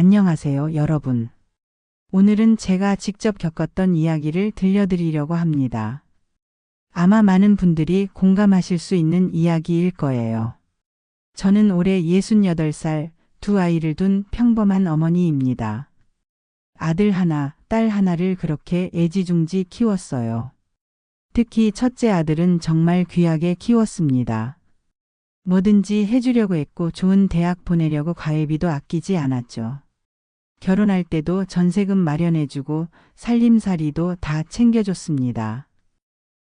안녕하세요, 여러분. 오늘은 제가 직접 겪었던 이야기를 들려드리려고 합니다. 아마 많은 분들이 공감하실 수 있는 이야기일 거예요. 저는 올해 68살, 두 아이를 둔 평범한 어머니입니다. 아들 하나, 딸 하나를 그렇게 애지중지 키웠어요. 특히 첫째 아들은 정말 귀하게 키웠습니다. 뭐든지 해주려고 했고 좋은 대학 보내려고 과외비도 아끼지 않았죠. 결혼할 때도 전세금 마련해주고 살림살이도 다 챙겨줬습니다.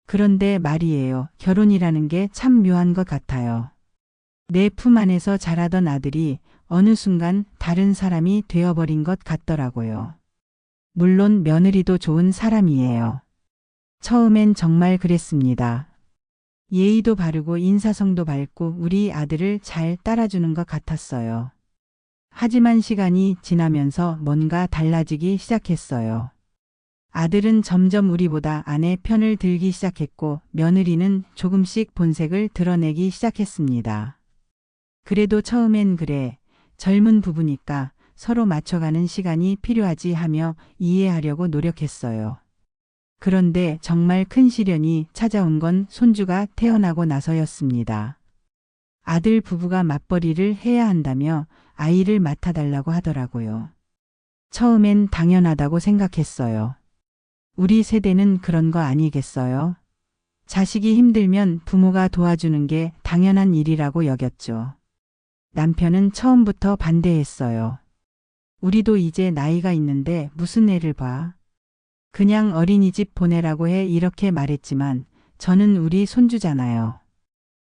그런데 말이에요. 결혼이라는 게 참 묘한 것 같아요. 내 품 안에서 자라던 아들이 어느 순간 다른 사람이 되어버린 것 같더라고요. 물론 며느리도 좋은 사람이에요. 처음엔 정말 그랬습니다. 예의도 바르고 인사성도 밝고 우리 아들을 잘 따라주는 것 같았어요. 하지만 시간이 지나면서 뭔가 달라지기 시작했어요. 아들은 점점 우리보다 아내 편을 들기 시작했고 며느리는 조금씩 본색을 드러내기 시작했습니다. 그래도 처음엔 그래, 젊은 부부니까 서로 맞춰가는 시간이 필요하지 하며 이해하려고 노력했어요. 그런데 정말 큰 시련이 찾아온 건 손주가 태어나고 나서였습니다. 아들 부부가 맞벌이를 해야 한다며 아이를 맡아달라고 하더라고요. 처음엔 당연하다고 생각했어요. 우리 세대는 그런 거 아니겠어요? 자식이 힘들면 부모가 도와주는 게 당연한 일이라고 여겼죠. 남편은 처음부터 반대했어요. 우리도 이제 나이가 있는데 무슨 애를 봐. 그냥 어린이집 보내라고 해 이렇게 말했지만 저는 우리 손주잖아요.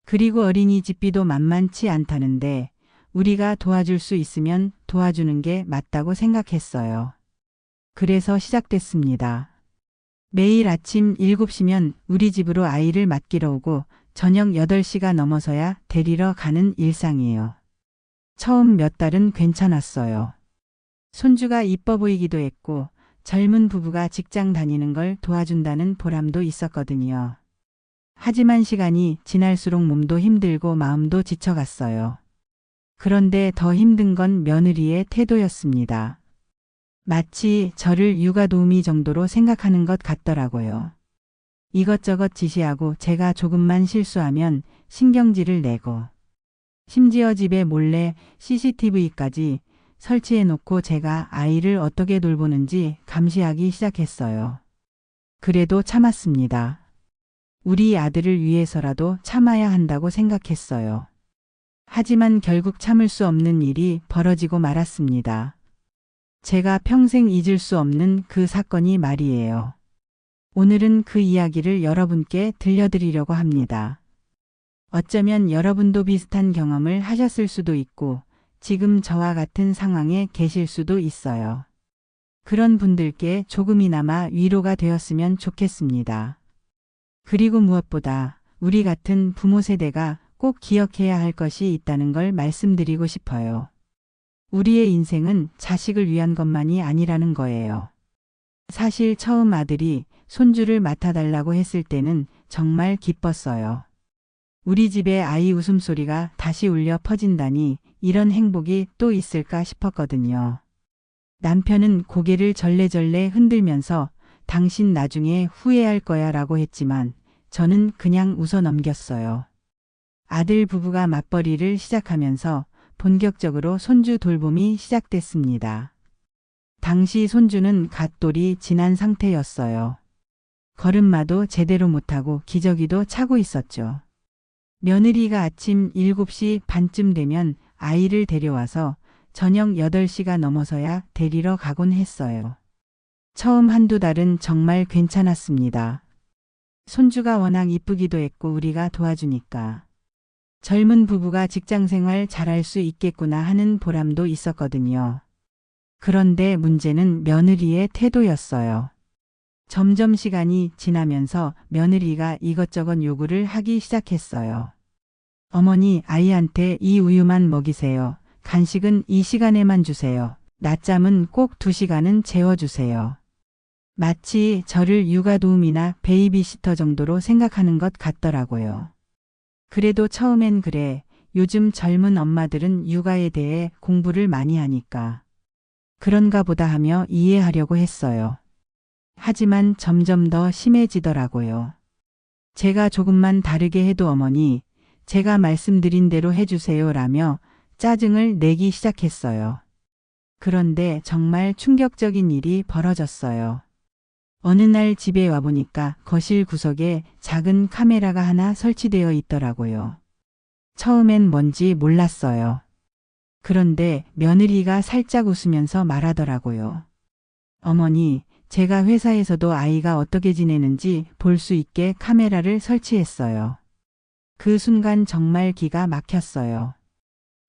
그리고 어린이집비도 만만치 않다는데 우리가 도와줄 수 있으면 도와주는 게 맞다고 생각했어요. 그래서 시작됐습니다. 매일 아침 7시면 우리 집으로 아이를 맡기러 오고 저녁 8시가 넘어서야 데리러 가는 일상이에요. 처음 몇 달은 괜찮았어요. 손주가 이뻐 보이기도 했고 젊은 부부가 직장 다니는 걸 도와준다는 보람도 있었거든요. 하지만 시간이 지날수록 몸도 힘들고 마음도 지쳐갔어요. 그런데 더 힘든 건 며느리의 태도였습니다. 마치 저를 육아 도우미 정도로 생각하는 것 같더라고요. 이것저것 지시하고 제가 조금만 실수하면 신경질을 내고 심지어 집에 몰래 CCTV까지 설치해놓고 제가 아이를 어떻게 돌보는지 감시하기 시작했어요. 그래도 참았습니다. 우리 아들을 위해서라도 참아야 한다고 생각했어요. 하지만 결국 참을 수 없는 일이 벌어지고 말았습니다. 제가 평생 잊을 수 없는 그 사건이 말이에요. 오늘은 그 이야기를 여러분께 들려드리려고 합니다. 어쩌면 여러분도 비슷한 경험을 하셨을 수도 있고 지금 저와 같은 상황에 계실 수도 있어요. 그런 분들께 조금이나마 위로가 되었으면 좋겠습니다. 그리고 무엇보다 우리 같은 부모 세대가 꼭 기억해야 할 것이 있다는 걸 말씀드리고 싶어요. 우리의 인생은 자식을 위한 것만이 아니라는 거예요. 사실 처음 아들이 손주를 맡아달라고 했을 때는 정말 기뻤어요. 우리 집에 아이 웃음소리가 다시 울려 퍼진다니 이런 행복이 또 있을까 싶었거든요. 남편은 고개를 절레절레 흔들면서 당신 나중에 후회할 거야 라고 했지만 저는 그냥 웃어 넘겼어요. 아들 부부가 맞벌이를 시작하면서 본격적으로 손주 돌봄이 시작됐습니다. 당시 손주는 갓돌이 지난 상태였어요. 걸음마도 제대로 못하고 기저귀도 차고 있었죠. 며느리가 아침 7시 반쯤 되면 아이를 데려와서 저녁 8시가 넘어서야 데리러 가곤 했어요. 처음 한두 달은 정말 괜찮았습니다. 손주가 워낙 이쁘기도 했고 우리가 도와주니까. 젊은 부부가 직장생활 잘할 수 있겠구나 하는 보람도 있었거든요. 그런데 문제는 며느리의 태도였어요. 점점 시간이 지나면서 며느리가 이것저것 요구를 하기 시작했어요. 어머니, 아이한테 이 우유만 먹이세요. 간식은 이 시간에만 주세요. 낮잠은 꼭 2시간은 재워주세요. 마치 저를 육아도우미나 베이비시터 정도로 생각하는 것 같더라고요. 그래도 처음엔 그래, 요즘 젊은 엄마들은 육아에 대해 공부를 많이 하니까 그런가 보다 하며 이해하려고 했어요. 하지만 점점 더 심해지더라고요. 제가 조금만 다르게 해도 어머니, 제가 말씀드린 대로 해주세요 라며 짜증을 내기 시작했어요. 그런데 정말 충격적인 일이 벌어졌어요. 어느 날 집에 와보니까 거실 구석에 작은 카메라가 하나 설치되어 있더라고요. 처음엔 뭔지 몰랐어요. 그런데 며느리가 살짝 웃으면서 말하더라고요. 어머니, 제가 회사에서도 아이가 어떻게 지내는지 볼 수 있게 카메라를 설치했어요. 그 순간 정말 기가 막혔어요.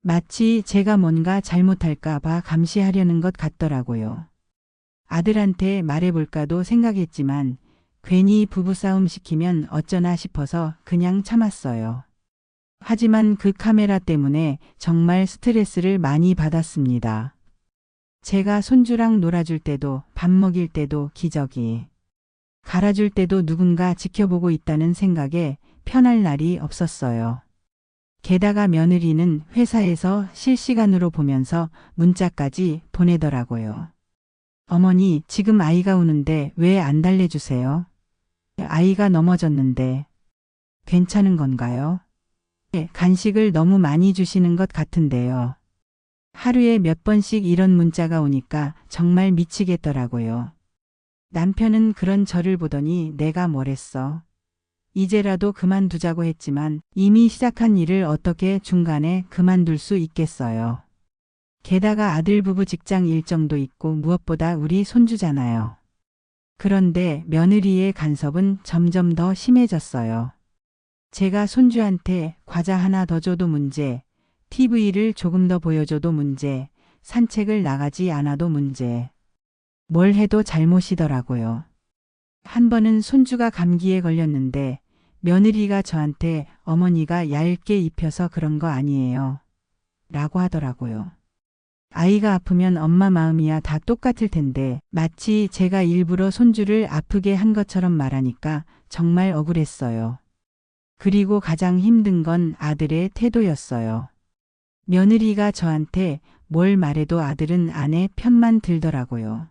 마치 제가 뭔가 잘못할까 봐 감시하려는 것 같더라고요. 아들한테 말해볼까도 생각했지만 괜히 부부싸움 시키면 어쩌나 싶어서 그냥 참았어요. 하지만 그 카메라 때문에 정말 스트레스를 많이 받았습니다. 제가 손주랑 놀아줄 때도 밥 먹일 때도 기저귀 갈아줄 때도 누군가 지켜보고 있다는 생각에 편할 날이 없었어요. 게다가 며느리는 회사에서 실시간으로 보면서 문자까지 보내더라고요. 어머니, 지금 아이가 우는데 왜 안 달래주세요? 아이가 넘어졌는데 괜찮은 건가요? 간식을 너무 많이 주시는 것 같은데요. 하루에 몇 번씩 이런 문자가 오니까 정말 미치겠더라고요. 남편은 그런 저를 보더니 내가 뭘 했어? 이제라도 그만두자고 했지만 이미 시작한 일을 어떻게 중간에 그만둘 수 있겠어요. 게다가 아들 부부 직장 일정도 있고 무엇보다 우리 손주잖아요. 그런데 며느리의 간섭은 점점 더 심해졌어요. 제가 손주한테 과자 하나 더 줘도 문제, TV를 조금 더 보여줘도 문제, 산책을 나가지 않아도 문제. 뭘 해도 잘못이더라고요. 한 번은 손주가 감기에 걸렸는데 며느리가 저한테 어머니가 얇게 입혀서 그런 거 아니에요. 라고 하더라고요. 아이가 아프면 엄마 마음이야 다 똑같을 텐데 마치 제가 일부러 손주를 아프게 한 것처럼 말하니까 정말 억울했어요. 그리고 가장 힘든 건 아들의 태도였어요. 며느리가 저한테 뭘 말해도 아들은 아내 편만 들더라고요.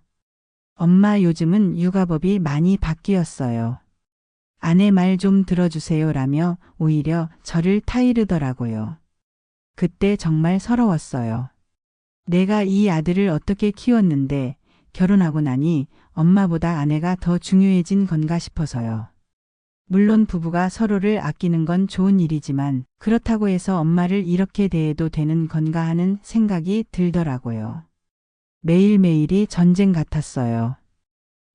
엄마 요즘은 육아법이 많이 바뀌었어요. 아내 말 좀 들어주세요 라며 오히려 저를 타이르더라고요. 그때 정말 서러웠어요. 내가 이 아들을 어떻게 키웠는데 결혼하고 나니 엄마보다 아내가 더 중요해진 건가 싶어서요. 물론 부부가 서로를 아끼는 건 좋은 일이지만 그렇다고 해서 엄마를 이렇게 대해도 되는 건가 하는 생각이 들더라고요. 매일매일이 전쟁 같았어요.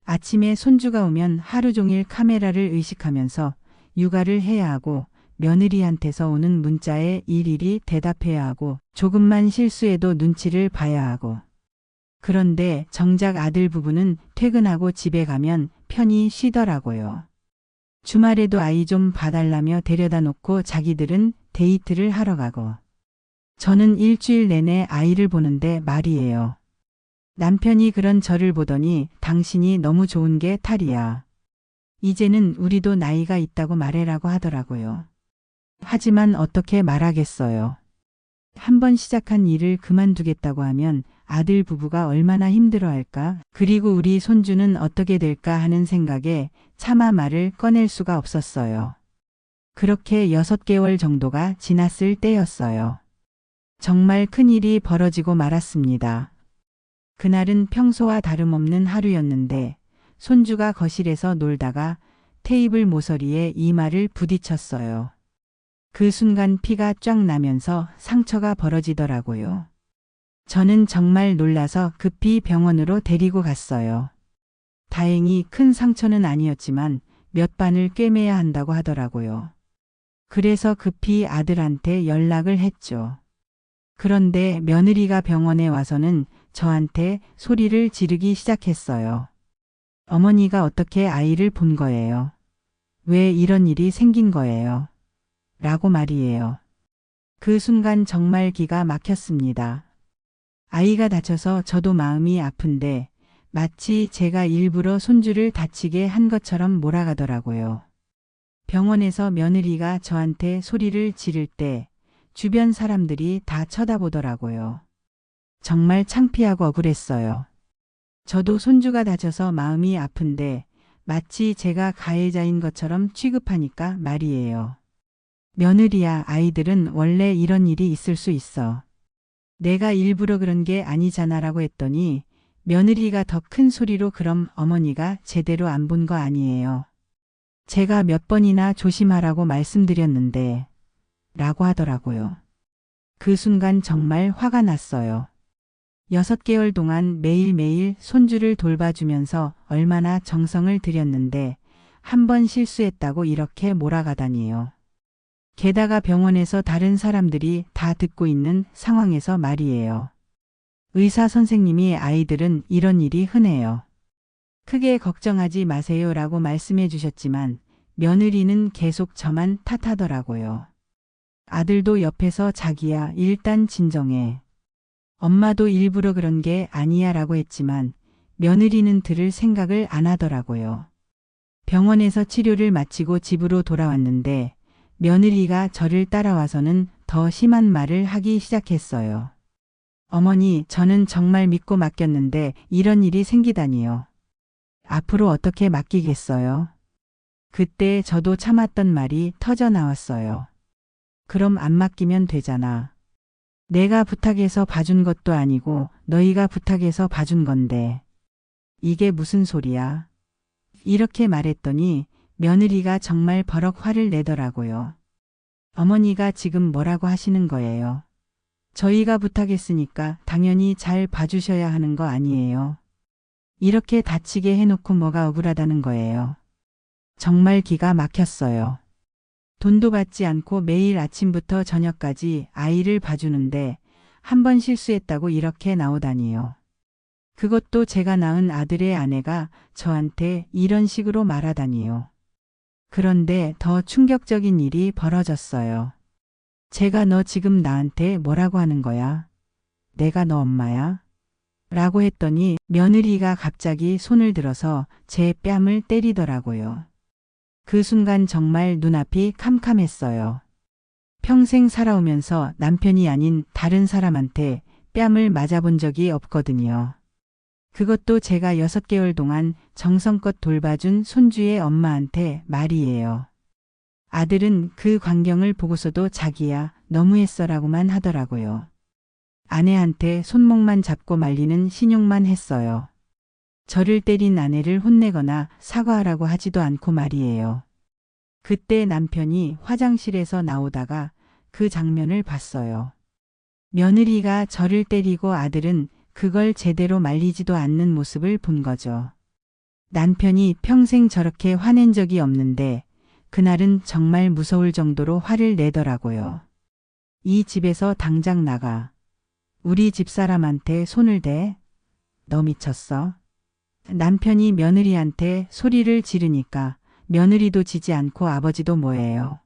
아침에 손주가 오면 하루 종일 카메라를 의식하면서 육아를 해야 하고 며느리한테서 오는 문자에 일일이 대답해야 하고 조금만 실수해도 눈치를 봐야 하고. 그런데 정작 아들 부부는 퇴근하고 집에 가면 편히 쉬더라고요. 주말에도 아이 좀 봐달라며 데려다 놓고 자기들은 데이트를 하러 가고. 저는 일주일 내내 아이를 보는데 말이에요. 남편이 그런 저를 보더니 당신이 너무 좋은 게 탈이야. 이제는 우리도 나이가 있다고 말해라고 하더라고요. 하지만 어떻게 말하겠어요. 한번 시작한 일을 그만두겠다고 하면 아들 부부가 얼마나 힘들어할까? 그리고 우리 손주는 어떻게 될까 하는 생각에 차마 말을 꺼낼 수가 없었어요. 그렇게 6개월 정도가 지났을 때였어요. 정말 큰일이 벌어지고 말았습니다. 그날은 평소와 다름없는 하루였는데 손주가 거실에서 놀다가 테이블 모서리에 이마를 부딪혔어요. 그 순간 피가 쫙 나면서 상처가 벌어지더라고요. 저는 정말 놀라서 급히 병원으로 데리고 갔어요. 다행히 큰 상처는 아니었지만 몇 반을 꿰매야 한다고 하더라고요. 그래서 급히 아들한테 연락을 했죠. 그런데 며느리가 병원에 와서는 저한테 소리를 지르기 시작했어요. 어머니가 어떻게 아이를 본 거예요? 왜 이런 일이 생긴 거예요? 라고 말이에요. 그 순간 정말 기가 막혔습니다. 아이가 다쳐서 저도 마음이 아픈데 마치 제가 일부러 손주를 다치게 한 것처럼 몰아가더라고요. 병원에서 며느리가 저한테 소리를 지를 때 주변 사람들이 다 쳐다보더라고요. 정말 창피하고 억울했어요. 저도 손주가 다쳐서 마음이 아픈데 마치 제가 가해자인 것처럼 취급하니까 말이에요. 며느리야, 아이들은 원래 이런 일이 있을 수 있어. 내가 일부러 그런 게 아니잖아라고 했더니 며느리가 더 큰 소리로 그럼 어머니가 제대로 안 본 거 아니에요. 제가 몇 번이나 조심하라고 말씀드렸는데 라고 하더라고요. 그 순간 정말 화가 났어요. 6개월 동안 매일매일 손주를 돌봐주면서 얼마나 정성을 들였는데 한 번 실수했다고 이렇게 몰아가다니요. 게다가 병원에서 다른 사람들이 다 듣고 있는 상황에서 말이에요. 의사 선생님이 아이들은 이런 일이 흔해요. 크게 걱정하지 마세요 라고 말씀해 주셨지만 며느리는 계속 저만 탓하더라고요. 아들도 옆에서 자기야, 일단 진정해. 엄마도 일부러 그런 게 아니야 라고 했지만 며느리는 들을 생각을 안 하더라고요. 병원에서 치료를 마치고 집으로 돌아왔는데 며느리가 저를 따라와서는 더 심한 말을 하기 시작했어요. 어머니, 저는 정말 믿고 맡겼는데 이런 일이 생기다니요. 앞으로 어떻게 맡기겠어요? 그때 저도 참았던 말이 터져 나왔어요. 그럼 안 맡기면 되잖아. 내가 부탁해서 봐준 것도 아니고 너희가 부탁해서 봐준 건데. 이게 무슨 소리야? 이렇게 말했더니 며느리가 정말 버럭 화를 내더라고요. 어머니가 지금 뭐라고 하시는 거예요? 저희가 부탁했으니까 당연히 잘 봐주셔야 하는 거 아니에요. 이렇게 다치게 해놓고 뭐가 억울하다는 거예요. 정말 기가 막혔어요. 돈도 받지 않고 매일 아침부터 저녁까지 아이를 봐주는데 한 번 실수했다고 이렇게 나오다니요. 그것도 제가 낳은 아들의 아내가 저한테 이런 식으로 말하다니요. 그런데 더 충격적인 일이 벌어졌어요. 제가 너 지금 나한테 뭐라고 하는 거야? 내가 너 엄마야? 라고 했더니 며느리가 갑자기 손을 들어서 제 뺨을 때리더라고요. 그 순간 정말 눈앞이 캄캄했어요. 평생 살아오면서 남편이 아닌 다른 사람한테 뺨을 맞아본 적이 없거든요. 그것도 제가 6개월 동안 정성껏 돌봐준 손주의 엄마한테 말이에요. 아들은 그 광경을 보고서도 자기야, 너무했어라고만 하더라고요. 아내한테 손목만 잡고 말리는 신용만 했어요. 저를 때린 아내를 혼내거나 사과하라고 하지도 않고 말이에요. 그때 남편이 화장실에서 나오다가 그 장면을 봤어요. 며느리가 저를 때리고 아들은 그걸 제대로 말리지도 않는 모습을 본 거죠. 남편이 평생 저렇게 화낸 적이 없는데 그날은 정말 무서울 정도로 화를 내더라고요. 이 집에서 당장 나가. 우리 집사람한테 손을 대? 너 미쳤어? 남편이 며느리한테 소리를 지르니까 며느리도 지지 않고 아버지도 뭐예요.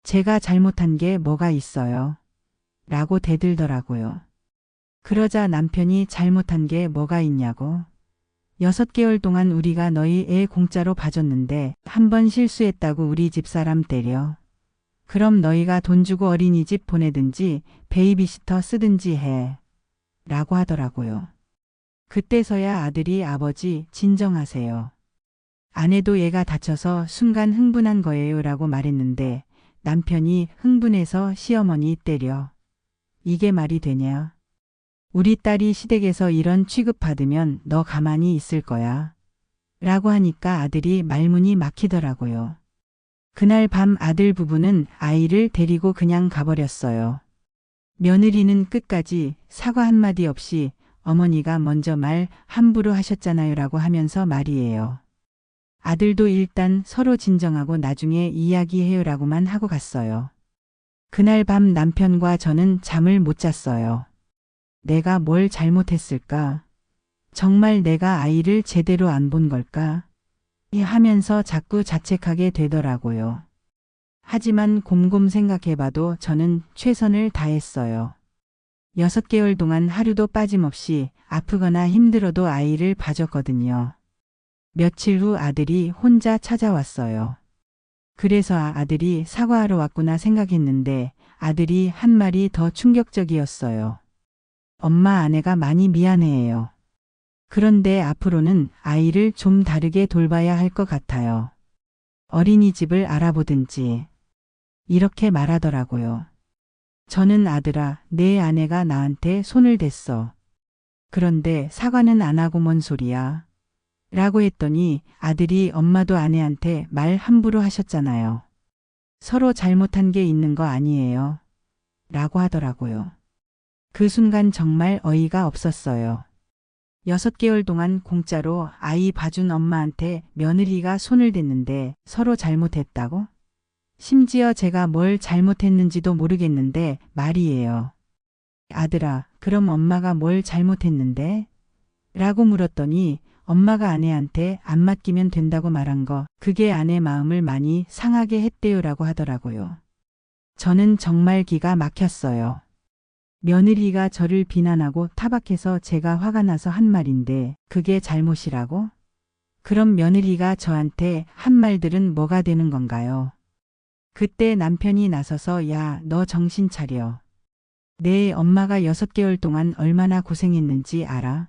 제가 잘못한 게 뭐가 있어요? 라고 대들더라고요. 그러자 남편이 잘못한 게 뭐가 있냐고. 6개월 동안 우리가 너희 애 공짜로 봐줬는데 한 번 실수했다고 우리 집사람 때려. 그럼 너희가 돈 주고 어린이집 보내든지 베이비시터 쓰든지 해. 라고 하더라고요. 그때서야 아들이 아버지 진정하세요. 아내도 얘가 다쳐서 순간 흥분한 거예요 라고 말했는데 남편이 흥분해서 시어머니 때려. 이게 말이 되냐? 우리 딸이 시댁에서 이런 취급받으면 너 가만히 있을 거야. 라고 하니까 아들이 말문이 막히더라고요. 그날 밤 아들 부부는 아이를 데리고 그냥 가버렸어요. 며느리는 끝까지 사과 한마디 없이 어머니가 먼저 말 함부로 하셨잖아요 라고 하면서 말이에요. 아들도 일단 서로 진정하고 나중에 이야기해요 라고만 하고 갔어요. 그날 밤 남편과 저는 잠을 못 잤어요. 내가 뭘 잘못했을까? 정말 내가 아이를 제대로 안 본 걸까? 하면서 자꾸 자책하게 되더라고요. 하지만 곰곰 생각해봐도 저는 최선을 다했어요. 6개월 동안 하루도 빠짐없이 아프거나 힘들어도 아이를 봐줬거든요. 며칠 후 아들이 혼자 찾아왔어요. 그래서 아들이 사과하러 왔구나 생각했는데 아들이 한 말이 더 충격적이었어요. 엄마 아내가 많이 미안해해요. 그런데 앞으로는 아이를 좀 다르게 돌봐야 할 것 같아요. 어린이집을 알아보든지. 이렇게 말하더라고요. 저는 아들아, 내 아내가 나한테 손을 댔어. 그런데 사과는 안 하고 뭔 소리야? 라고 했더니 아들이 엄마도 아내한테 말 함부로 하셨잖아요. 서로 잘못한 게 있는 거 아니에요. 라고 하더라고요. 그 순간 정말 어이가 없었어요. 6개월 동안 공짜로 아이 봐준 엄마한테 며느리가 손을 댔는데 서로 잘못했다고? 심지어 제가 뭘 잘못했는지도 모르겠는데 말이에요. 아들아, 그럼 엄마가 뭘 잘못했는데? 라고 물었더니 엄마가 아내한테 안 맡기면 된다고 말한 거, 그게 아내 마음을 많이 상하게 했대요라고 하더라고요. 저는 정말 기가 막혔어요. 며느리가 저를 비난하고 타박해서 제가 화가 나서 한 말인데 그게 잘못이라고? 그럼 며느리가 저한테 한 말들은 뭐가 되는 건가요? 그때 남편이 나서서 야, 너 정신 차려. 내 엄마가 6개월 동안 얼마나 고생했는지 알아?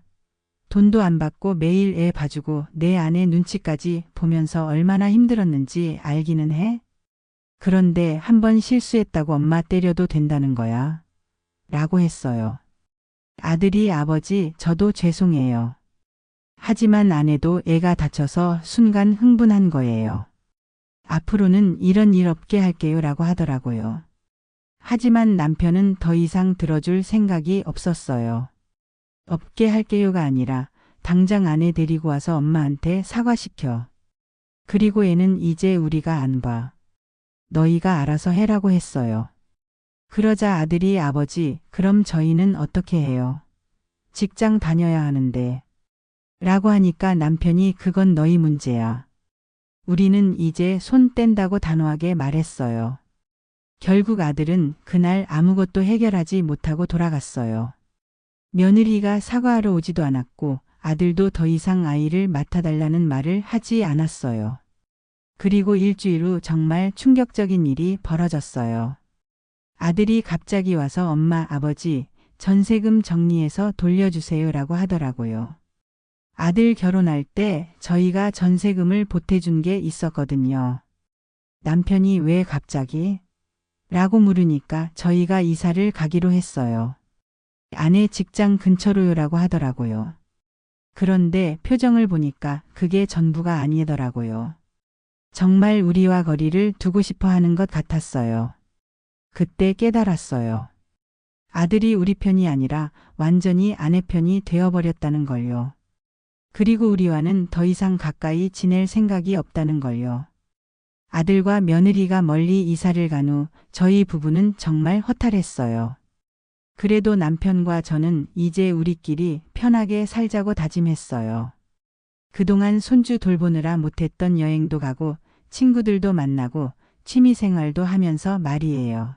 돈도 안 받고 매일 애 봐주고 내 아내 눈치까지 보면서 얼마나 힘들었는지 알기는 해? 그런데 한 번 실수했다고 엄마 때려도 된다는 거야. 라고 했어요. 아들이 아버지, 저도 죄송해요. 하지만 아내도 애가 다쳐서 순간 흥분한 거예요. 앞으로는 이런 일 없게 할게요 라고 하더라고요. 하지만 남편은 더 이상 들어줄 생각이 없었어요. 없게 할게요가 아니라 당장 아내 데리고 와서 엄마한테 사과시켜. 그리고 애는 이제 우리가 안 봐. 너희가 알아서 해라고 했어요. 그러자 아들이 아버지, 그럼 저희는 어떻게 해요? 직장 다녀야 하는데. 라고 하니까 남편이 그건 너희 문제야. 우리는 이제 손 뗀다고 단호하게 말했어요. 결국 아들은 그날 아무것도 해결하지 못하고 돌아갔어요. 며느리가 사과하러 오지도 않았고 아들도 더 이상 아이를 맡아달라는 말을 하지 않았어요. 그리고 일주일 후 정말 충격적인 일이 벌어졌어요. 아들이 갑자기 와서 엄마, 아버지, 전세금 정리해서 돌려주세요 라고 하더라고요. 아들 결혼할 때 저희가 전세금을 보태준 게 있었거든요. 남편이 왜 갑자기? 라고 물으니까 저희가 이사를 가기로 했어요. 아내 직장 근처로요라고 하더라고요. 그런데 표정을 보니까 그게 전부가 아니더라고요. 정말 우리와 거리를 두고 싶어 하는 것 같았어요. 그때 깨달았어요. 아들이 우리 편이 아니라 완전히 아내 편이 되어버렸다는 걸요. 그리고 우리와는 더 이상 가까이 지낼 생각이 없다는 걸요. 아들과 며느리가 멀리 이사를 간 후 저희 부부는 정말 허탈했어요. 그래도 남편과 저는 이제 우리끼리 편하게 살자고 다짐했어요. 그동안 손주 돌보느라 못했던 여행도 가고 친구들도 만나고 취미생활도 하면서 말이에요.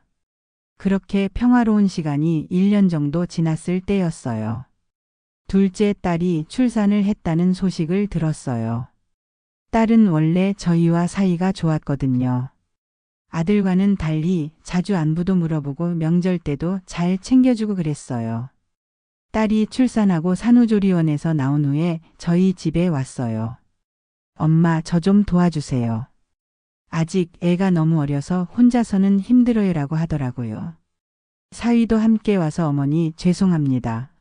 그렇게 평화로운 시간이 1년 정도 지났을 때였어요. 둘째 딸이 출산을 했다는 소식을 들었어요. 딸은 원래 저희와 사이가 좋았거든요. 아들과는 달리 자주 안부도 물어보고 명절 때도 잘 챙겨주고 그랬어요. 딸이 출산하고 산후조리원에서 나온 후에 저희 집에 왔어요. 엄마, 저 좀 도와주세요. 아직 애가 너무 어려서 혼자서는 힘들어요 라고 하더라고요. 사위도 함께 와서 어머니 죄송합니다.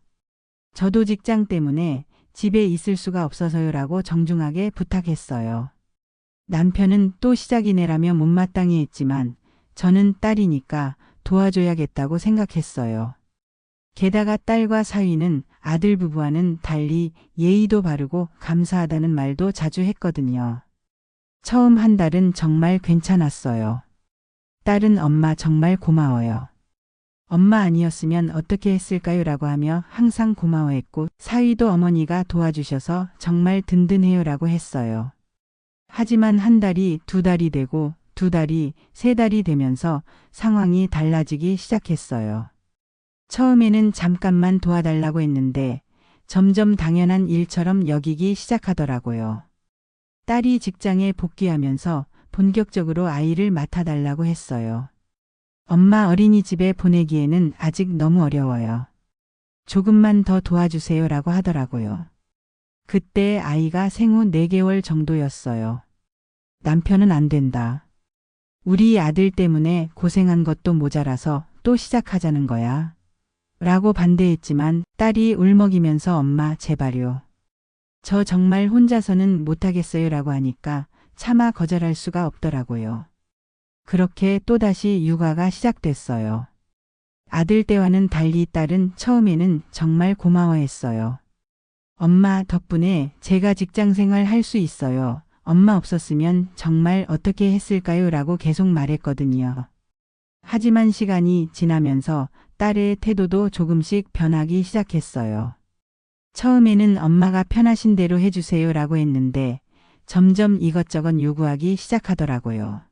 저도 직장 때문에 집에 있을 수가 없어서요 라고 정중하게 부탁했어요. 남편은 또 시작이네라며 못마땅해 했지만 저는 딸이니까 도와줘야겠다고 생각했어요. 게다가 딸과 사위는 아들 부부와는 달리 예의도 바르고 감사하다는 말도 자주 했거든요. 처음 한 달은 정말 괜찮았어요. 딸은 엄마 정말 고마워요. 엄마 아니었으면 어떻게 했을까요? 라고 하며 항상 고마워했고 사위도 어머니가 도와주셔서 정말 든든해요 라고 했어요. 하지만 한 달이 2달이 되고 2달이 3달이 되면서 상황이 달라지기 시작했어요. 처음에는 잠깐만 도와달라고 했는데 점점 당연한 일처럼 여기기 시작하더라고요. 딸이 직장에 복귀하면서 본격적으로 아이를 맡아달라고 했어요. 엄마 어린이집에 보내기에는 아직 너무 어려워요. 조금만 더 도와주세요라고 하더라고요. 그때 아이가 생후 4개월 정도였어요. 남편은 안 된다. 우리 아들 때문에 고생한 것도 모자라서 또 시작하자는 거야. 라고 반대했지만 딸이 울먹이면서 엄마 제발요. 저 정말 혼자서는 못하겠어요 라고 하니까 차마 거절할 수가 없더라고요. 그렇게 또다시 육아가 시작됐어요. 아들 때와는 달리 딸은 처음에는 정말 고마워했어요. 엄마 덕분에 제가 직장생활 할 수 있어요. 엄마 없었으면 정말 어떻게 했을까요? 라고 계속 말했거든요. 하지만 시간이 지나면서 딸의 태도도 조금씩 변하기 시작했어요. 처음에는 엄마가 편하신 대로 해주세요 라고 했는데 점점 이것저것 요구하기 시작하더라고요.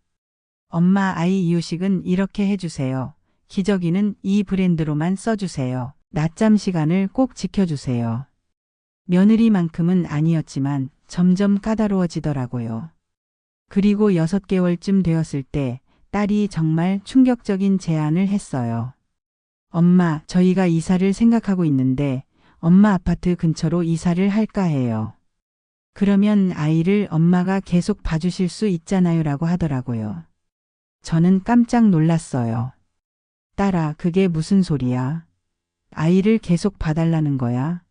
엄마 아이 이유식은 이렇게 해주세요. 기저귀는 이 브랜드로만 써주세요. 낮잠 시간을 꼭 지켜주세요. 며느리만큼은 아니었지만 점점 까다로워지더라고요. 그리고 6개월쯤 되었을 때 딸이 정말 충격적인 제안을 했어요. 엄마, 저희가 이사를 생각하고 있는데 엄마 아파트 근처로 이사를 할까 해요. 그러면 아이를 엄마가 계속 봐주실 수 있잖아요 라고 하더라고요. 저는 깜짝 놀랐어요. 딸아, 그게 무슨 소리야? 아이를 계속 봐달라는 거야?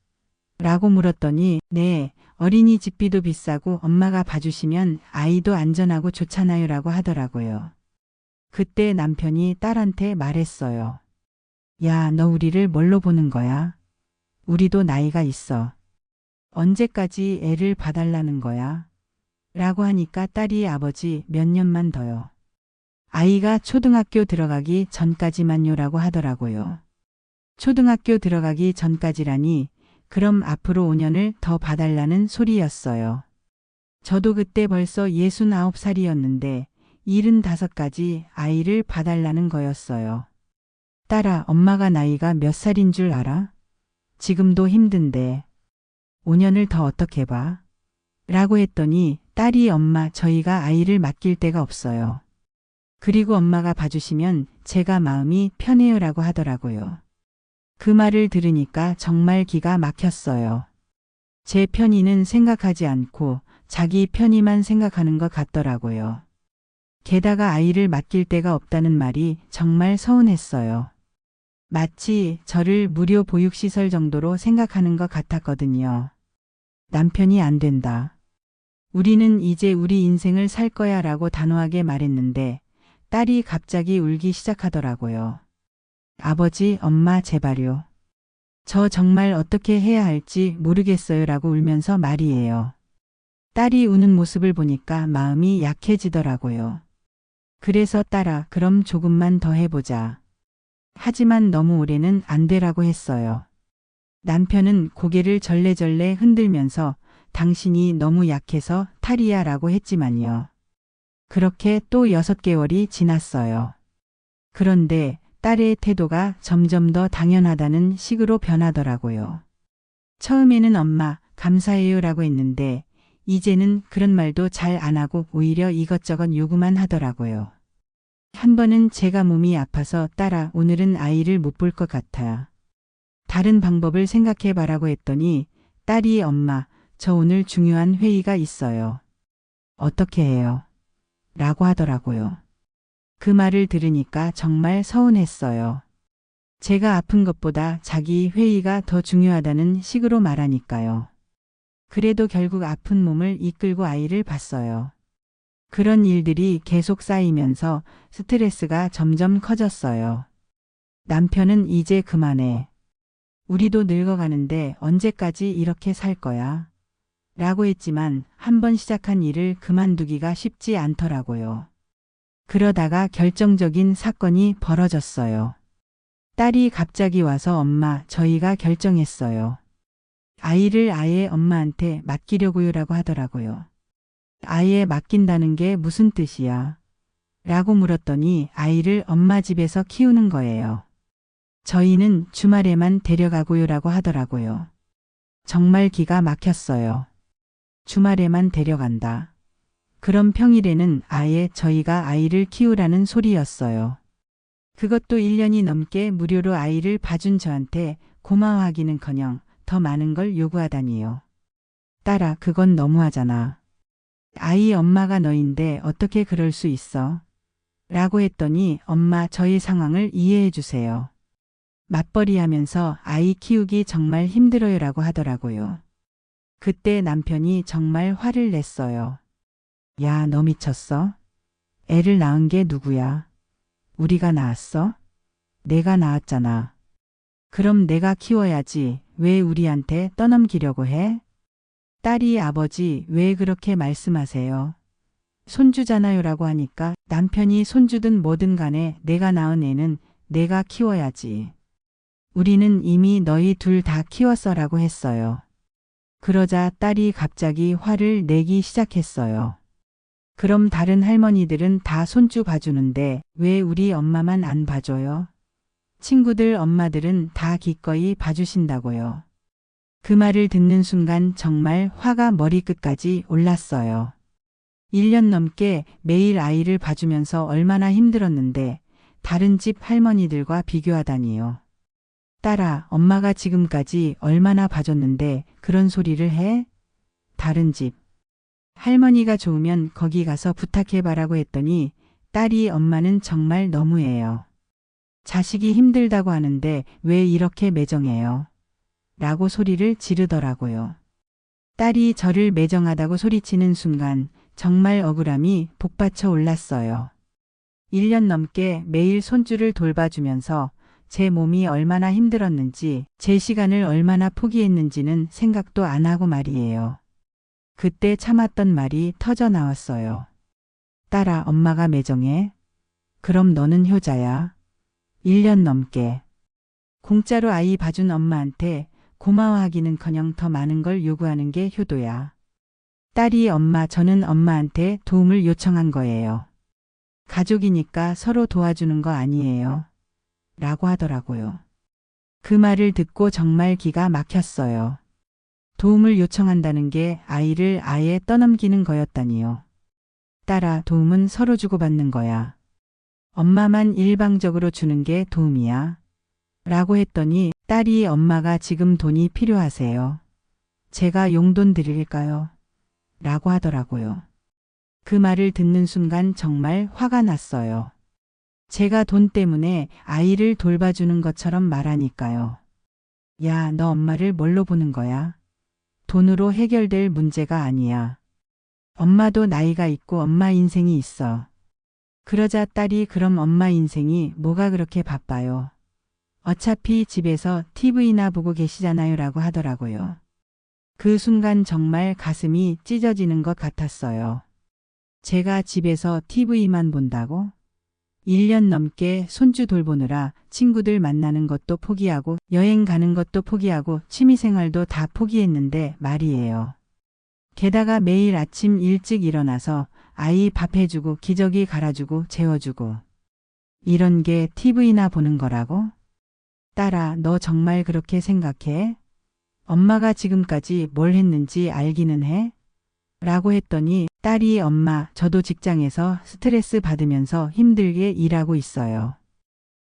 라고 물었더니 네, 어린이집비도 비싸고 엄마가 봐주시면 아이도 안전하고 좋잖아요 라고 하더라고요. 그때 남편이 딸한테 말했어요. 야, 너 우리를 뭘로 보는 거야? 우리도 나이가 있어. 언제까지 애를 봐달라는 거야? 라고 하니까 딸이 아버지 몇 년만 더요. 아이가 초등학교 들어가기 전까지만요 라고 하더라고요. 초등학교 들어가기 전까지라니 그럼 앞으로 5년을 더 봐달라는 소리였어요. 저도 그때 벌써 69살이었는데 75까지 아이를 봐달라는 거였어요. 딸아, 엄마가 나이가 몇 살인 줄 알아? 지금도 힘든데 5년을 더 어떻게 봐? 라고 했더니 딸이 엄마 저희가 아이를 맡길 데가 없어요. 그리고 엄마가 봐주시면 제가 마음이 편해요 라고 하더라고요. 그 말을 들으니까 정말 기가 막혔어요. 제 편의는 생각하지 않고 자기 편의만 생각하는 것 같더라고요. 게다가 아이를 맡길 데가 없다는 말이 정말 서운했어요. 마치 저를 무료 보육시설 정도로 생각하는 것 같았거든요. 남편이 안 된다. 우리는 이제 우리 인생을 살 거야 라고 단호하게 말했는데 딸이 갑자기 울기 시작하더라고요. 아버지, 엄마 제발요. 저 정말 어떻게 해야 할지 모르겠어요 라고 울면서 말이에요. 딸이 우는 모습을 보니까 마음이 약해지더라고요. 그래서 딸아, 그럼 조금만 더 해보자. 하지만 너무 오래는 안 되라고 했어요. 남편은 고개를 절레절레 흔들면서 당신이 너무 약해서 탈이야 라고 했지만요. 그렇게 또 6개월이 지났어요. 그런데 딸의 태도가 점점 더 당연하다는 식으로 변하더라고요. 처음에는 엄마, 감사해요 라고 했는데 이제는 그런 말도 잘 안 하고 오히려 이것저것 요구만 하더라고요. 한 번은 제가 몸이 아파서 딸아, 오늘은 아이를 못 볼 것 같아. 다른 방법을 생각해 봐라고 했더니 딸이 엄마, 저 오늘 중요한 회의가 있어요. 어떻게 해요? 라고 하더라고요. 그 말을 들으니까 정말 서운했어요. 제가 아픈 것보다 자기 회의가 더 중요하다는 식으로 말하니까요. 그래도 결국 아픈 몸을 이끌고 아이를 봤어요. 그런 일들이 계속 쌓이면서 스트레스가 점점 커졌어요. 남편은 이제 그만해. 우리도 늙어가는데 언제까지 이렇게 살 거야? 라고 했지만 한 번 시작한 일을 그만두기가 쉽지 않더라고요. 그러다가 결정적인 사건이 벌어졌어요. 딸이 갑자기 와서 엄마, 저희가 결정했어요. 아이를 아예 엄마한테 맡기려고요 라고 하더라고요. 아예 맡긴다는 게 무슨 뜻이야? 라고 물었더니 아이를 엄마 집에서 키우는 거예요. 저희는 주말에만 데려가고요 라고 하더라고요. 정말 기가 막혔어요. 주말에만 데려간다. 그럼 평일에는 아예 저희가 아이를 키우라는 소리였어요. 그것도 1년이 넘게 무료로 아이를 봐준 저한테 고마워하기는커녕 더 많은 걸 요구하다니요. 딸아, 그건 너무하잖아. 아이 엄마가 너인데 어떻게 그럴 수 있어? 라고 했더니 엄마 저의 상황을 이해해 주세요. 맞벌이 하면서 아이 키우기 정말 힘들어요 라고 하더라고요. 그때 남편이 정말 화를 냈어요. 야, 너 미쳤어? 애를 낳은 게 누구야? 우리가 낳았어? 내가 낳았잖아. 그럼 내가 키워야지. 왜 우리한테 떠넘기려고 해? 딸이 아버지 왜 그렇게 말씀하세요? 손주잖아요 라고 하니까 남편이 손주든 뭐든 간에 내가 낳은 애는 내가 키워야지. 우리는 이미 너희 둘 다 키웠어 라고 했어요. 그러자 딸이 갑자기 화를 내기 시작했어요. 그럼 다른 할머니들은 다 손주 봐주는데 왜 우리 엄마만 안 봐줘요? 친구들 엄마들은 다 기꺼이 봐주신다고요. 그 말을 듣는 순간 정말 화가 머리끝까지 올랐어요. 1년 넘게 매일 아이를 봐주면서 얼마나 힘들었는데 다른 집 할머니들과 비교하다니요. 딸아, 엄마가 지금까지 얼마나 봐줬는데 그런 소리를 해? 다른 집 할머니가 좋으면 거기 가서 부탁해봐라고 했더니 딸이 엄마는 정말 너무해요. 자식이 힘들다고 하는데 왜 이렇게 매정해요? 라고 소리를 지르더라고요. 딸이 저를 매정하다고 소리치는 순간 정말 억울함이 복받쳐 올랐어요. 1년 넘게 매일 손주를 돌봐주면서 제 몸이 얼마나 힘들었는지, 제 시간을 얼마나 포기했는지는 생각도 안 하고 말이에요. 그때 참았던 말이 터져 나왔어요. 딸아, 엄마가 매정해? 그럼 너는 효자야. 1년 넘게 공짜로 아이 봐준 엄마한테 고마워하기는커녕 더 많은 걸 요구하는 게 효도야. 딸이 엄마, 저는 엄마한테 도움을 요청한 거예요. 가족이니까 서로 도와주는 거 아니에요. 라고 하더라고요. 그 말을 듣고 정말 기가 막혔어요. 도움을 요청한다는 게 아이를 아예 떠넘기는 거였다니요. 딸아, 도움은 서로 주고받는 거야. 엄마만 일방적으로 주는 게 도움이야. 라고 했더니 딸이 엄마가 지금 돈이 필요하세요. 제가 용돈 드릴까요? 라고 하더라고요. 그 말을 듣는 순간 정말 화가 났어요. 제가 돈 때문에 아이를 돌봐주는 것처럼 말하니까요. 야, 너 엄마를 뭘로 보는 거야? 돈으로 해결될 문제가 아니야. 엄마도 나이가 있고 엄마 인생이 있어. 그러자 딸이 그럼 엄마 인생이 뭐가 그렇게 바빠요? 어차피 집에서 TV나 보고 계시잖아요 라고 하더라고요. 그 순간 정말 가슴이 찢어지는 것 같았어요. 제가 집에서 TV만 본다고? 1년 넘게 손주 돌보느라 친구들 만나는 것도 포기하고 여행 가는 것도 포기하고 취미생활도 다 포기했는데 말이에요. 게다가 매일 아침 일찍 일어나서 아이 밥 해주고 기저귀 갈아주고 재워주고 이런 게 TV나 보는 거라고? 딸아, 너 정말 그렇게 생각해? 엄마가 지금까지 뭘 했는지 알기는 해? 라고 했더니 딸이 엄마, 저도 직장에서 스트레스 받으면서 힘들게 일하고 있어요.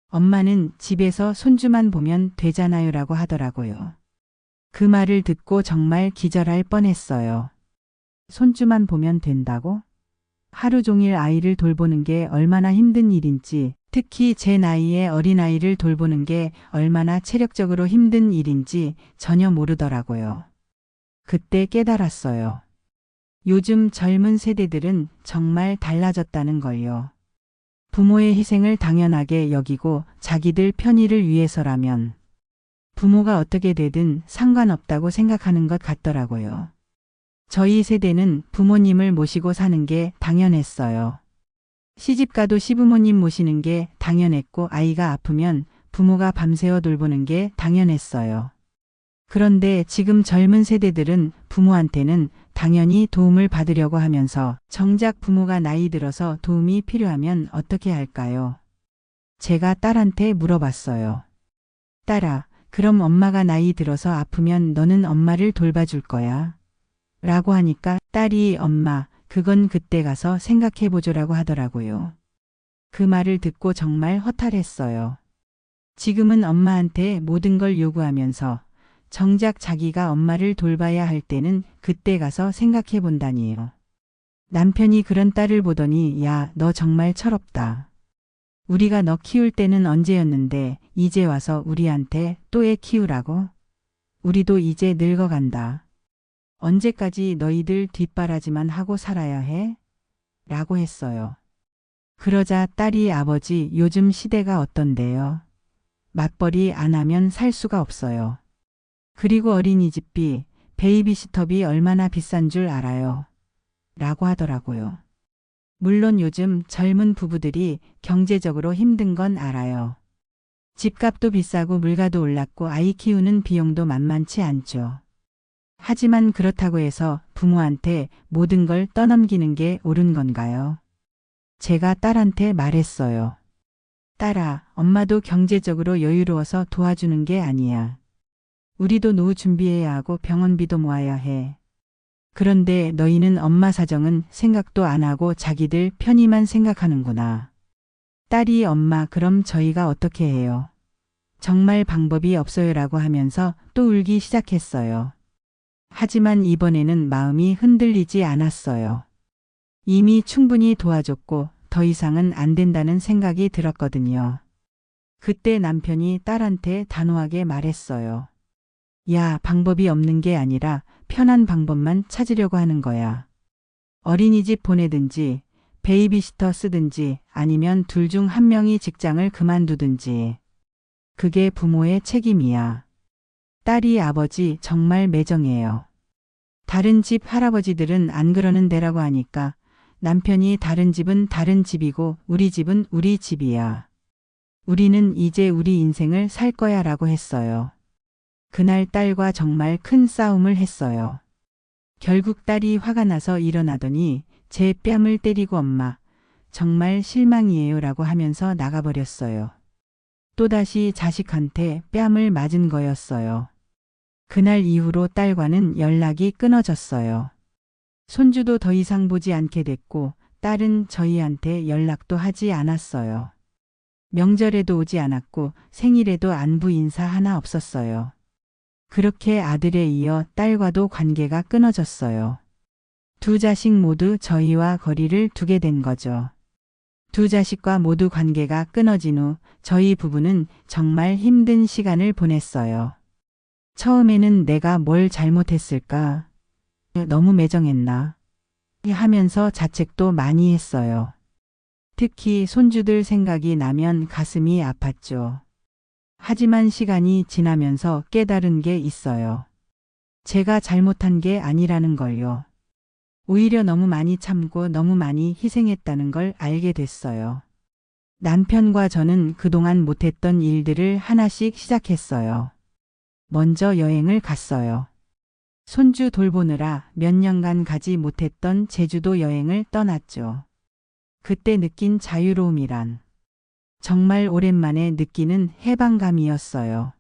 엄마는 집에서 손주만 보면 되잖아요 라고 하더라고요. 그 말을 듣고 정말 기절할 뻔했어요. 손주만 보면 된다고? 하루 종일 아이를 돌보는 게 얼마나 힘든 일인지, 특히 제 나이에 어린아이를 돌보는 게 얼마나 체력적으로 힘든 일인지 전혀 모르더라고요. 그때 깨달았어요. 요즘 젊은 세대들은 정말 달라졌다는 걸요. 부모의 희생을 당연하게 여기고 자기들 편의를 위해서라면 부모가 어떻게 되든 상관없다고 생각하는 것 같더라고요. 저희 세대는 부모님을 모시고 사는 게 당연했어요. 시집가도 시부모님 모시는 게 당연했고 아이가 아프면 부모가 밤새워 돌보는 게 당연했어요. 그런데 지금 젊은 세대들은 부모한테는 당연히 도움을 받으려고 하면서 정작 부모가 나이 들어서 도움이 필요하면 어떻게 할까요? 제가 딸한테 물어봤어요. 딸아, 그럼 엄마가 나이 들어서 아프면 너는 엄마를 돌봐줄 거야? 라고 하니까 딸이 엄마, 그건 그때 가서 생각해보죠라고 하더라고요. 그 말을 듣고 정말 허탈했어요. 지금은 엄마한테 모든 걸 요구하면서 정작 자기가 엄마를 돌봐야 할 때는 그때 가서 생각해 본다니요. 남편이 그런 딸을 보더니 야, 너 정말 철없다. 우리가 너 키울 때는 언제였는데 이제 와서 우리한테 또 애 키우라고? 우리도 이제 늙어간다. 언제까지 너희들 뒷바라지만 하고 살아야 해? 라고 했어요. 그러자 딸이 아버지 요즘 시대가 어떤데요? 맞벌이 안 하면 살 수가 없어요. 그리고 어린이집비, 베이비시터비 얼마나 비싼 줄 알아요? 라고 하더라고요. 물론 요즘 젊은 부부들이 경제적으로 힘든 건 알아요. 집값도 비싸고 물가도 올랐고 아이 키우는 비용도 만만치 않죠. 하지만 그렇다고 해서 부모한테 모든 걸 떠넘기는 게 옳은 건가요? 제가 딸한테 말했어요. 딸아, 엄마도 경제적으로 여유로워서 도와주는 게 아니야. 우리도 노후 준비해야 하고 병원비도 모아야 해. 그런데 너희는 엄마 사정은 생각도 안 하고 자기들 편의만 생각하는구나. 딸이 엄마 그럼 저희가 어떻게 해요? 정말 방법이 없어요라고 하면서 또 울기 시작했어요. 하지만 이번에는 마음이 흔들리지 않았어요. 이미 충분히 도와줬고 더 이상은 안 된다는 생각이 들었거든요. 그때 남편이 딸한테 단호하게 말했어요. 야, 방법이 없는 게 아니라 편한 방법만 찾으려고 하는 거야. 어린이집 보내든지 베이비시터 쓰든지 아니면 둘 중 한 명이 직장을 그만두든지. 그게 부모의 책임이야. 딸이 아버지 정말 매정해요. 다른 집 할아버지들은 안 그러는 데라고 하니까 남편이 다른 집은 다른 집이고 우리 집은 우리 집이야. 우리는 이제 우리 인생을 살 거야 라고 했어요. 그날 딸과 정말 큰 싸움을 했어요. 결국 딸이 화가 나서 일어나더니 제 뺨을 때리고 엄마, 정말 실망이에요 라고 하면서 나가버렸어요. 또다시 자식한테 뺨을 맞은 거였어요. 그날 이후로 딸과는 연락이 끊어졌어요. 손주도 더 이상 보지 않게 됐고 딸은 저희한테 연락도 하지 않았어요. 명절에도 오지 않았고 생일에도 안부 인사 하나 없었어요. 그렇게 아들에 이어 딸과도 관계가 끊어졌어요. 두 자식 모두 저희와 거리를 두게 된 거죠. 두 자식과 모두 관계가 끊어진 후 저희 부부는 정말 힘든 시간을 보냈어요. 처음에는 내가 뭘 잘못했을까? 너무 매정했나? 하면서 자책도 많이 했어요. 특히 손주들 생각이 나면 가슴이 아팠죠. 하지만 시간이 지나면서 깨달은 게 있어요. 제가 잘못한 게 아니라는 걸요. 오히려 너무 많이 참고 너무 많이 희생했다는 걸 알게 됐어요. 남편과 저는 그동안 못했던 일들을 하나씩 시작했어요. 먼저 여행을 갔어요. 손주 돌보느라 몇 년간 가지 못했던 제주도 여행을 떠났죠. 그때 느낀 자유로움이란 정말 오랜만에 느끼는 해방감이었어요.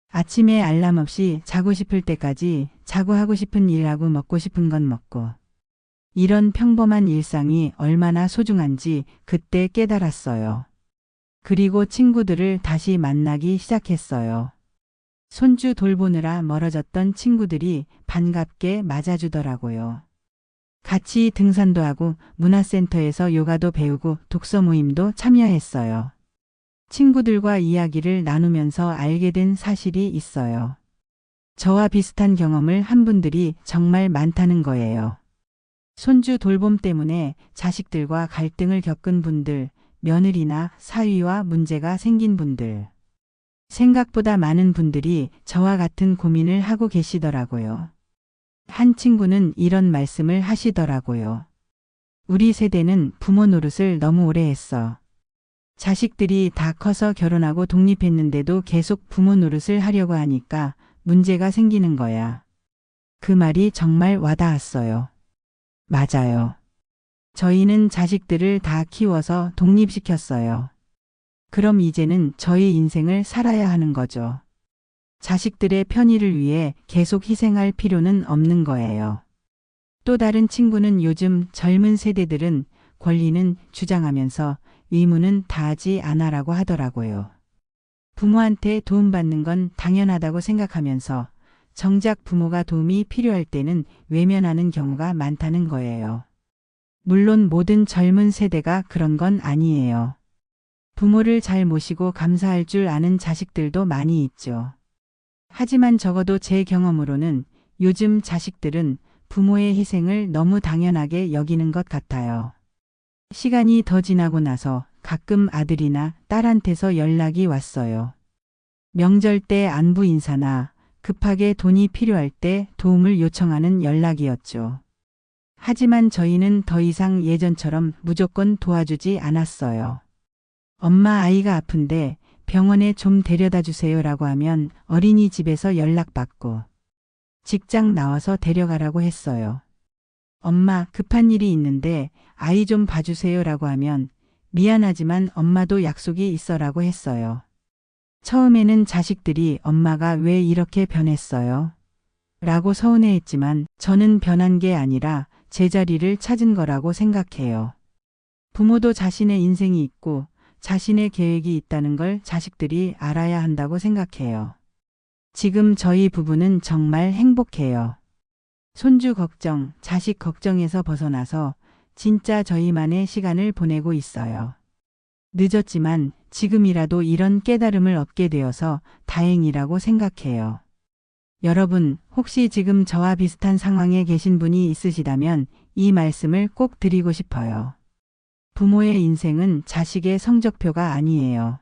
아침에 알람 없이 자고 싶을 때까지 자고 하고 싶은 일 하고 먹고 싶은 건 먹고 이런 평범한 일상이 얼마나 소중한지 그때 깨달았어요. 그리고 친구들을 다시 만나기 시작했어요. 손주 돌보느라 멀어졌던 친구들이 반갑게 맞아주더라고요. 같이 등산도 하고 문화센터에서 요가도 배우고 독서 모임도 참여했어요. 친구들과 이야기를 나누면서 알게 된 사실이 있어요. 저와 비슷한 경험을 한 분들이 정말 많다는 거예요. 손주 돌봄 때문에 자식들과 갈등을 겪은 분들, 며느리나 사위와 문제가 생긴 분들. 생각보다 많은 분들이 저와 같은 고민을 하고 계시더라고요. 한 친구는 이런 말씀을 하시더라고요. 우리 세대는 부모 노릇을 너무 오래 했어. 자식들이 다 커서 결혼하고 독립했는데도 계속 부모 노릇을 하려고 하니까 문제가 생기는 거야. 그 말이 정말 와닿았어요. 맞아요. 저희는 자식들을 다 키워서 독립시켰어요. 그럼 이제는 저희 인생을 살아야 하는 거죠. 자식들의 편의를 위해 계속 희생할 필요는 없는 거예요. 또 다른 친구는 요즘 젊은 세대들은 권리는 주장하면서 의무는 다하지 않아라고 하더라고요. 부모한테 도움받는 건 당연하다고 생각하면서 정작 부모가 도움이 필요할 때는 외면하는 경우가 많다는 거예요. 물론 모든 젊은 세대가 그런 건 아니에요. 부모를 잘 모시고 감사할 줄 아는 자식들도 많이 있죠. 하지만 적어도 제 경험으로는 요즘 자식들은 부모의 희생을 너무 당연하게 여기는 것 같아요. 시간이 더 지나고 나서 가끔 아들이나 딸한테서 연락이 왔어요. 명절 때 안부 인사나 급하게 돈이 필요할 때 도움을 요청하는 연락이었죠. 하지만 저희는 더 이상 예전처럼 무조건 도와주지 않았어요. 엄마 아이가 아픈데 병원에 좀 데려다 주세요라고 하면 어린이집에서 연락받고 직장 나와서 데려가라고 했어요. 엄마 급한 일이 있는데 아이 좀 봐주세요라고 하면 미안하지만 엄마도 약속이 있어라고 했어요. 처음에는 자식들이 엄마가 왜 이렇게 변했어요? 라고 서운해했지만 저는 변한 게 아니라 제자리를 찾은 거라고 생각해요. 부모도 자신의 인생이 있고 자신의 계획이 있다는 걸 자식들이 알아야 한다고 생각해요. 지금 저희 부부는 정말 행복해요. 손주 걱정, 자식 걱정에서 벗어나서 진짜 저희만의 시간을 보내고 있어요. 늦었지만 지금이라도 이런 깨달음을 얻게 되어서 다행이라고 생각해요. 여러분, 혹시 지금 저와 비슷한 상황에 계신 분이 있으시다면 이 말씀을 꼭 드리고 싶어요. 부모의 인생은 자식의 성적표가 아니에요.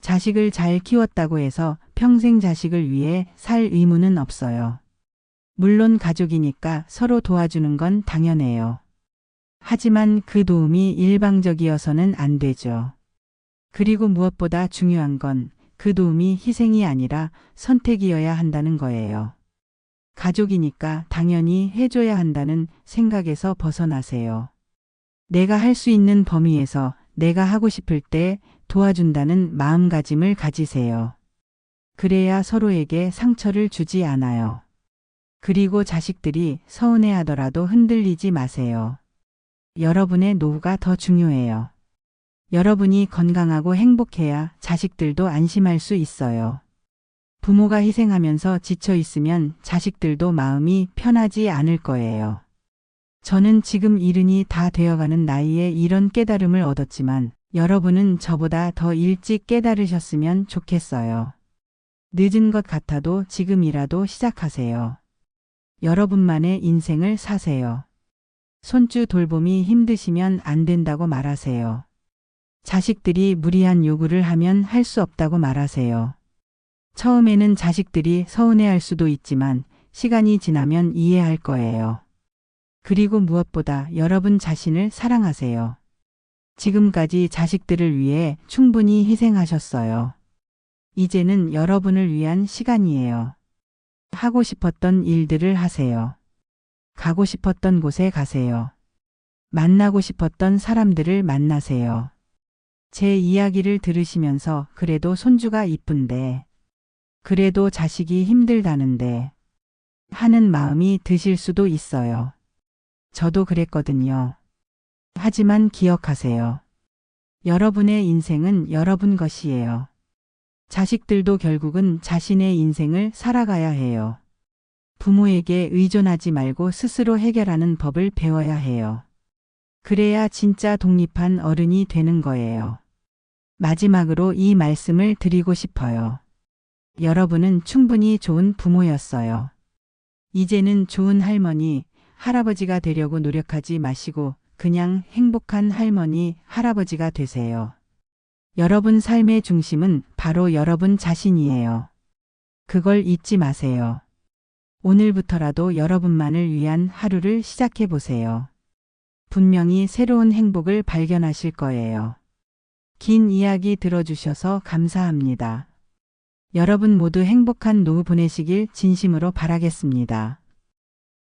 자식을 잘 키웠다고 해서 평생 자식을 위해 살 의무는 없어요. 물론 가족이니까 서로 도와주는 건 당연해요. 하지만 그 도움이 일방적이어서는 안 되죠. 그리고 무엇보다 중요한 건 그 도움이 희생이 아니라 선택이어야 한다는 거예요. 가족이니까 당연히 해줘야 한다는 생각에서 벗어나세요. 내가 할 수 있는 범위에서 내가 하고 싶을 때 도와준다는 마음가짐을 가지세요. 그래야 서로에게 상처를 주지 않아요. 그리고 자식들이 서운해하더라도 흔들리지 마세요. 여러분의 노후가 더 중요해요. 여러분이 건강하고 행복해야 자식들도 안심할 수 있어요. 부모가 희생하면서 지쳐 있으면 자식들도 마음이 편하지 않을 거예요. 저는 지금 이른이 다 되어가는 나이에 이런 깨달음을 얻었지만 여러분은 저보다 더 일찍 깨달으셨으면 좋겠어요. 늦은 것 같아도 지금이라도 시작하세요. 여러분만의 인생을 사세요. 손주 돌봄이 힘드시면 안 된다고 말하세요. 자식들이 무리한 요구를 하면 할 수 없다고 말하세요. 처음에는 자식들이 서운해할 수도 있지만 시간이 지나면 이해할 거예요. 그리고 무엇보다 여러분 자신을 사랑하세요. 지금까지 자식들을 위해 충분히 희생하셨어요. 이제는 여러분을 위한 시간이에요. 하고 싶었던 일들을 하세요. 가고 싶었던 곳에 가세요. 만나고 싶었던 사람들을 만나세요. 제 이야기를 들으시면서 그래도 손주가 이쁜데, 그래도 자식이 힘들다는데 하는 마음이 드실 수도 있어요. 저도 그랬거든요. 하지만 기억하세요. 여러분의 인생은 여러분 것이에요. 자식들도 결국은 자신의 인생을 살아가야 해요. 부모에게 의존하지 말고 스스로 해결하는 법을 배워야 해요. 그래야 진짜 독립한 어른이 되는 거예요. 마지막으로 이 말씀을 드리고 싶어요. 여러분은 충분히 좋은 부모였어요. 이제는 좋은 할머니, 할아버지가 되려고 노력하지 마시고 그냥 행복한 할머니, 할아버지가 되세요. 여러분 삶의 중심은 바로 여러분 자신이에요. 그걸 잊지 마세요. 오늘부터라도 여러분만을 위한 하루를 시작해 보세요. 분명히 새로운 행복을 발견하실 거예요. 긴 이야기 들어주셔서 감사합니다. 여러분 모두 행복한 노후 보내시길 진심으로 바라겠습니다.